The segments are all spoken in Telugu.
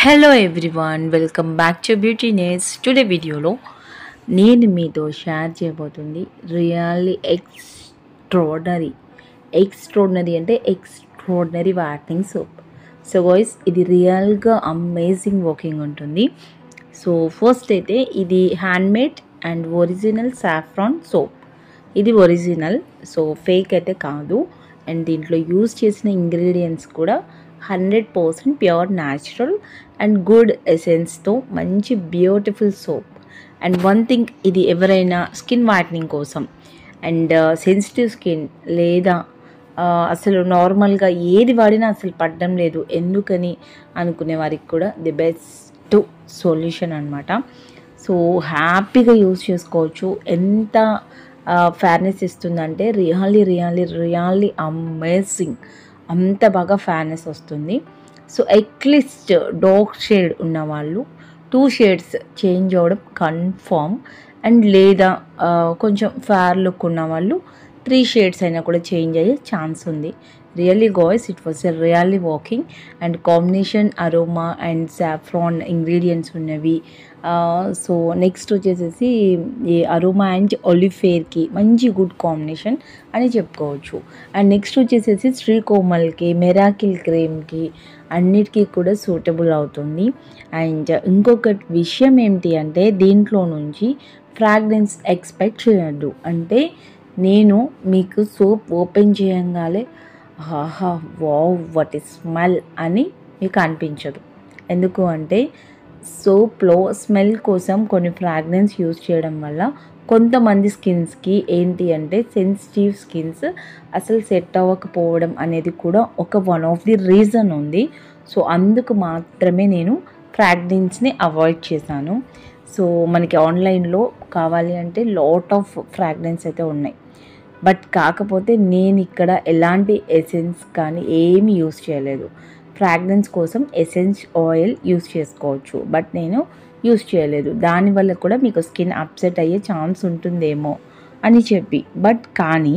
Hello everyone, welcome back to beauty నేస్. టుడే వీడియోలో నేను మీతో షేర్ చేయబోతుంది రియల్లీ ఎక్స్ట్రాడినరీ అంటే extraordinary whitening soap. So guys, ఇది రియల్గా అమేజింగ్ వర్కింగ్ ఉంటుంది. సో ఫస్ట్ అయితే ఇది handmade and original saffron soap. ఇది ఒరిజినల్, సో ఫేక్ అయితే కాదు. అండ్ దీంట్లో యూజ్ చేసిన ఇంగ్రీడియంట్స్ కూడా 100% ప్యూర్ న్యాచురల్ అండ్ గుడ్ ఎసెన్స్తో మంచి beautiful soap. And one thing, ఇది ఎవరైనా స్కిన్ వైట్నింగ్ కోసం అండ్ సెన్సిటివ్ స్కిన్ లేదా అసలు నార్మల్గా ఏది వాడినా అసలు పడడం లేదు ఎందుకని అనుకునే వారికి కూడా ది బెస్ట్ సొల్యూషన్ అనమాట. సో హ్యాపీగా యూజ్ చేసుకోవచ్చు. ఎంత ఫేర్నెస్ ఇస్తుందంటే రియల్లీ అమేజింగ్, అంత బాగా ఫేర్నెస్ వస్తుంది. సో అట్లీస్ట్ డార్క్ షేడ్ ఉన్నవాళ్ళు 2 షేడ్స్ చేంజ్ అవ్వడం కన్ఫర్మ్. అండ్ లేదా కొంచెం ఫేర్ లుక్ ఉన్న వాళ్ళు 3 షేడ్స్ అయినా కూడా చేంజ్ అయ్యే ఛాన్స్ ఉంది. Really guys, it was a really working. And combination aroma and saffron ingredients ఉన్నవి. సో నెక్స్ట్ వచ్చేసేసి ఈ అరోమా అండ్ ఒలిఫేర్కి మంచి గుడ్ కాంబినేషన్ అని చెప్పుకోవచ్చు. అండ్ నెక్స్ట్ వచ్చేసేసి శ్రీకోమల్కి, మెరాకిల్ క్రీమ్కి అన్నిటికీ కూడా సూటబుల్ అవుతుంది. అండ్ ఇంకొక విషయం ఏమిటి అంటే దీంట్లో నుంచి ఫ్రాగ్రెన్స్ ఎక్స్పెక్ట్ చేయొద్దు. అంటే నేను మీకు సోప్ ఓపెన్ చేయంగానే ఆహా వావ్ వాట్ ఈ స్మెల్ అని మీకు అనిపించదు. ఎందుకు అంటే సోప్లో స్మెల్ కోసం కొన్ని ఫ్రాగ్రెన్స్ యూజ్ చేయడం వల్ల కొంతమంది స్కిన్స్కి ఏంటి అంటే సెన్సిటివ్ స్కిన్స్ అసలు సెట్ అవ్వకపోవడం అనేది కూడా వన్ ఆఫ్ ది రీజన్ ఉంది. సో అందుకు మాత్రమే నేను ఫ్రాగ్రెన్స్ని అవాయిడ్ చేశాను. సో మనకి ఆన్లైన్లో కావాలి అంటే లాట్ ఆఫ్ ఫ్రాగ్రెన్స్ అయితే ఉన్నాయి. బట్ కాకపోతే నేను ఇక్కడ ఎలాంటి ఎసెన్స్ కానీ ఏమీ యూస్ చేయలేదు. ఫ్రాగ్రెన్స్ కోసం ఎసెన్స్ ఆయిల్ యూస్ చేసుకోవచ్చు, బట్ నేను యూస్ చేయలేదు. దానివల్ల కూడా మీకు స్కిన్ అప్సెట్ అయ్యే ఛాన్స్ ఉంటుందేమో అని చెప్పి. బట్ కానీ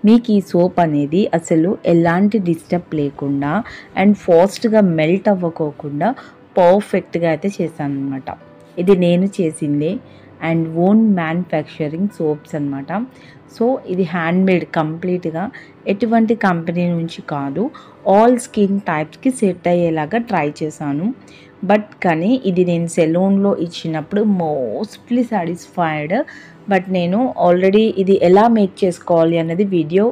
మీకు ఈ సోప్ అనేది అసలు ఎలాంటి డిస్టర్బ్ లేకుండా అండ్ ఫాస్ట్గా మెల్ట్ అవ్వకోకుండా పర్ఫెక్ట్గా అయితే చేశాను అనమాట. ఇది నేను చేసిందే అండ్ ఓన్ మ్యానుఫ్యాక్చరింగ్ సోప్స్ అనమాట. సో ఇది హ్యాండ్మేడ్ కంప్లీట్గా, ఎటువంటి కంపెనీ నుంచి కాదు. ఆల్ స్కిన్ టైప్స్కి సెట్ అయ్యేలాగా ట్రై చేశాను. బట్ కానీ ఇది నేను సెలూన్లో ఇచ్చినప్పుడు మోస్ట్లీ సాటిస్ఫైడ్. బట్ నేను ఆల్రెడీ ఇది ఎలా మేక్ చేసుకోవాలి అన్నది వీడియో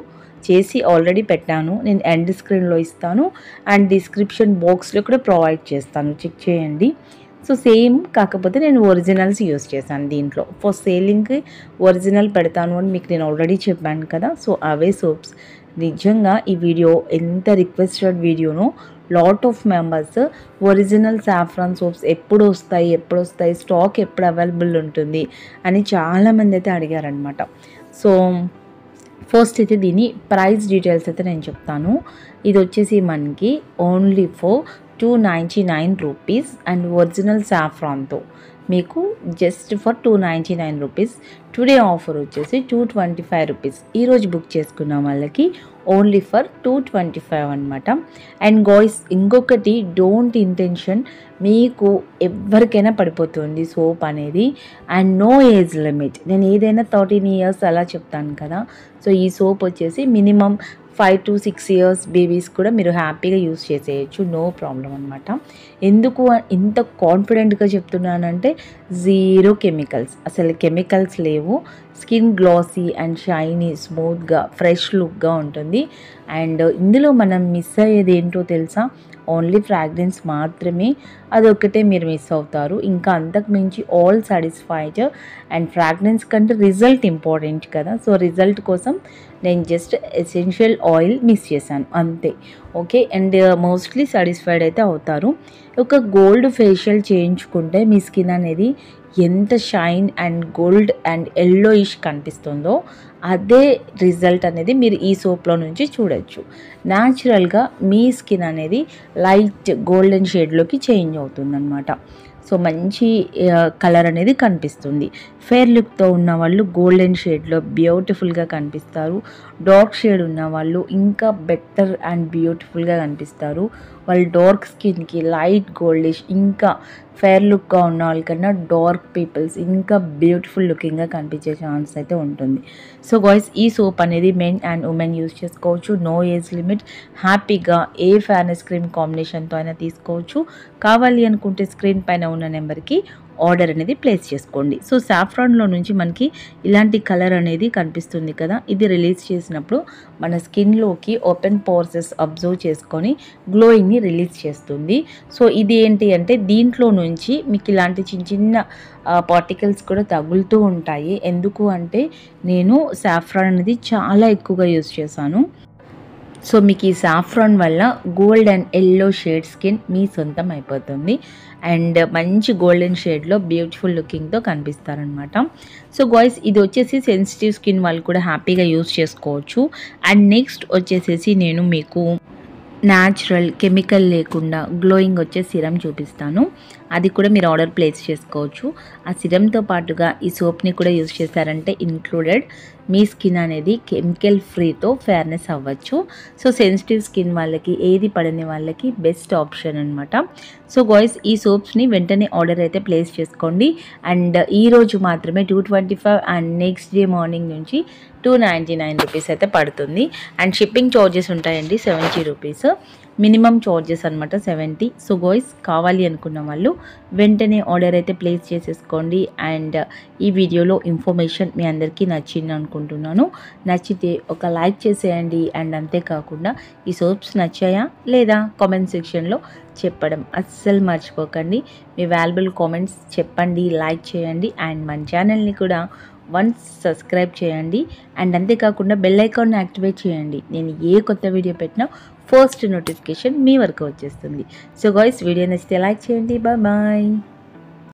చేసి ఆల్రెడీ పెట్టాను. నేను ఎండ్ స్క్రీన్లో ఇస్తాను అండ్ డిస్క్రిప్షన్ బాక్స్లో కూడా ప్రొవైడ్ చేస్తాను, చెక్ చేయండి. సో సేమ్, కాకపోతే నేను ఒరిజినల్స్ యూస్ చేశాను దీంట్లో. ఫర్ సేలింగ్కి ఒరిజినల్ పెడతాను అని మీకు నేను ఆల్రెడీ చెప్పాను కదా. సో అవే సోప్స్. నిజంగా ఈ వీడియో ఎంత రిక్వెస్టెడ్ వీడియోనో. Lot of members original saffron soaps ఎప్పుడు వస్తాయి, స్టాక్ ఎప్పుడు అవైలబుల్ ఉంటుంది అని చాలామంది అయితే అడిగారనమాట. సో ఫస్ట్ అయితే దీని ప్రైస్ డీటెయిల్స్ అయితే నేను చెప్తాను. ఇది వచ్చేసి మనకి only for 299 rupees and original సాఫ్రాన్తో మీకు just for 299 rupees. Today offer వచ్చేసి 225 రూపీస్. ఈరోజు బుక్ చేసుకున్న వాళ్ళకి ఓన్లీ ఫర్ 225 అనమాట. అండ్ గాయ్స్, ఇంకొకటి డోంట్ ఇంటెన్షన్, మీకు ఎవరికైనా పడిపోతుంది సోప్ అనేది. And no age limit. నేను ఏదైనా 13 ఇయర్స్ అలా చెప్తాను కదా. సో ఈ సోప్ వచ్చేసి మినిమం 5 to 6 ఇయర్స్ బేబీస్ కూడా మీరు హ్యాపీగా యూస్ చేసేయచ్చు, నో ప్రాబ్లం అనమాట. ఎందుకు ఇంత కాన్ఫిడెంట్గా చెప్తున్నానంటే జీరో కెమికల్స్, అసలు కెమికల్స్ లేవు. స్కిన్ గ్లాసీ అండ్ షైనీ, స్మూత్గా, ఫ్రెష్ లుక్గా ఉంటుంది. అండ్ ఇందులో మనం మిస్ అయ్యేది ఏంటో తెలుసా? ఓన్లీ ఫ్రాగ్రెన్స్ మాత్రమే. అదొక్కటే మీరు మిస్ అవుతారు. ఇంకా అంతకు మించి ఆల్ సాటిస్ఫైడ్. అండ్ ఫ్రాగ్రెన్స్ కంటే రిజల్ట్ ఇంపార్టెంట్ కదా. సో రిజల్ట్ కోసం నేను జస్ట్ ఎసెన్షియల్ ఆయిల్ మిస్ చేశాను అంతే. ఓకే, అండ్ మోస్ట్లీ సాటిస్ఫైడ్ అయితే అవుతారు. ఒక గోల్డ్ ఫేషియల్ చేయించుకుంటే మీ స్కిన్ అనేది ఎంత shine and gold and yellowish కనిపిస్తుందో అదే రిజల్ట్ అనేది మీరు ఈ సోప్లో నుంచి చూడొచ్చు. న్యాచురల్గా మీ స్కిన్ అనేది లైట్ గోల్డెన్ షేడ్లోకి చేంజ్ అవుతుందన్నమాట. సో మంచి కలర్ అనేది కనిపిస్తుంది. ఫెయిర్ లుక్తో ఉన్న వాళ్ళు గోల్డెన్ షేడ్లో బ్యూటిఫుల్గా కనిపిస్తారు. డార్క్ షేడ్ ఉన్న వాళ్ళు ఇంకా బెటర్ అండ్ బ్యూటిఫుల్గా కనిపిస్తారు. వాళ్ళు డార్క్ స్కిన్కి లైట్ గోల్డిష్ ఇంకా ఫెయిర్ లుక్గా ఉన్న వాళ్ళకన్నా డార్క్ పీపుల్స్ ఇంకా బ్యూటిఫుల్ లుకింగ్గా కనిపించే ఛాన్స్ అయితే ఉంటుంది. సో గాయ్స్ ఈ సోప్ అనేది మెన్ అండ్ ఉమెన్ యూజ్ చేసుకోవచ్చు. No age limit. హ్యాపీగా ఏ ఫేర్నెస్ క్రీమ్ కాంబినేషన్తో అయినా తీసుకోవచ్చు. కావాలి అనుకుంటే స్క్రీన్ పైన ఉన్న నెంబర్కి ఆర్డర్ అనేది ప్లేస్ చేసుకోండి. సో సాఫ్రాన్లో నుంచి మనకి ఇలాంటి కలర్ అనేది కనిపిస్తుంది కదా, ఇది రిలీజ్ చేసినప్పుడు మన స్కిన్లోకి ఓపెన్ పోర్సెస్ అబ్జర్వ్ చేసుకొని గ్లోయింగ్ని రిలీజ్ చేస్తుంది. సో ఇది ఏంటి అంటే దీంట్లో నుంచి మీకు ఇలాంటి చిన్న చిన్న పార్టికల్స్ కూడా తగులుతూ ఉంటాయి. ఎందుకు అంటే నేను సాఫ్రాన్ అనేది చాలా ఎక్కువగా యూజ్ చేశాను. సో మీకు ఈ సాఫ్రాన్ వల్ల gold and yellow shade skin మీ సొంతం అయిపోతుంది అండ్ మంచి గోల్డెన్ షేడ్లో బ్యూటిఫుల్ లుకింగ్తో కనిపిస్తారనమాట. సో గాయ్స్ ఇది వచ్చేసి సెన్సిటివ్ స్కిన్ వాళ్ళు కూడా హ్యాపీగా యూజ్ చేసుకోవచ్చు. అండ్ నెక్స్ట్ వచ్చేసేసి నేను మీకు న్యాచురల్ కెమికల్ లేకుండా గ్లోయింగ్ వచ్చే సిరమ్ చూపిస్తాను. అది కూడా మీరు ఆర్డర్ ప్లేస్ చేసుకోవచ్చు. ఆ సిరమ్తో పాటుగా ఈ సోప్ని కూడా యూజ్ చేశారంటే ఇంక్లూడెడ్ మీ స్కిన్ అనేది కెమికల్ ఫ్రీతో ఫేర్నెస్ అవ్వచ్చు. సో సెన్సిటివ్ స్కిన్ వాళ్ళకి, ఏది పడని వాళ్ళకి బెస్ట్ ఆప్షన్ అనమాట. సో గాయ్స్ ఈ సోప్స్ని వెంటనే ఆర్డర్ అయితే ప్లేస్ చేసుకోండి. అండ్ ఈరోజు మాత్రమే 225 అండ్ నెక్స్ట్ డే మార్నింగ్ నుంచి 299 రూపీస్ అయితే పడుతుంది. అండ్ షిప్పింగ్ ఛార్జెస్ ఉంటాయండి 70 రూపీస్. మినిమం ఛార్జెస్ అనమాట 70. సో గాయ్స్ కావాలి అనుకున్న వాళ్ళు వెంటనే ఆర్డర్ అయితే ప్లేస్ చేసేసుకోండి. అండ్ ఈ వీడియోలో ఇన్ఫర్మేషన్ మీ అందరికీ నచ్చింది అనుకుంటున్నాను. నచ్చితే ఒక లైక్ చేసేయండి. అండ్ అంతేకాకుండా ఈ సోప్స్ నచ్చాయా లేదా కామెంట్ సెక్షన్లో చెప్పడం అస్సలు మర్చిపోకండి. మీ వాల్యుబుల్ కామెంట్స్ చెప్పండి, లైక్ చేయండి. అండ్ మన ఛానల్ని కూడా వన్స్ సబ్స్క్రైబ్ చేయండి. అండ్ అంతేకాకుండా బెల్ ఐకాన్ని యాక్టివేట్ చేయండి. నేను ఏ కొత్త వీడియో పెట్టినా ఫస్ట్ నోటిఫికేషన్ మీ వరకు వచ్చేస్తుంది. సో గాయ్స్ వీడియో నచ్చితే లైక్ చేయండి. Bye bye.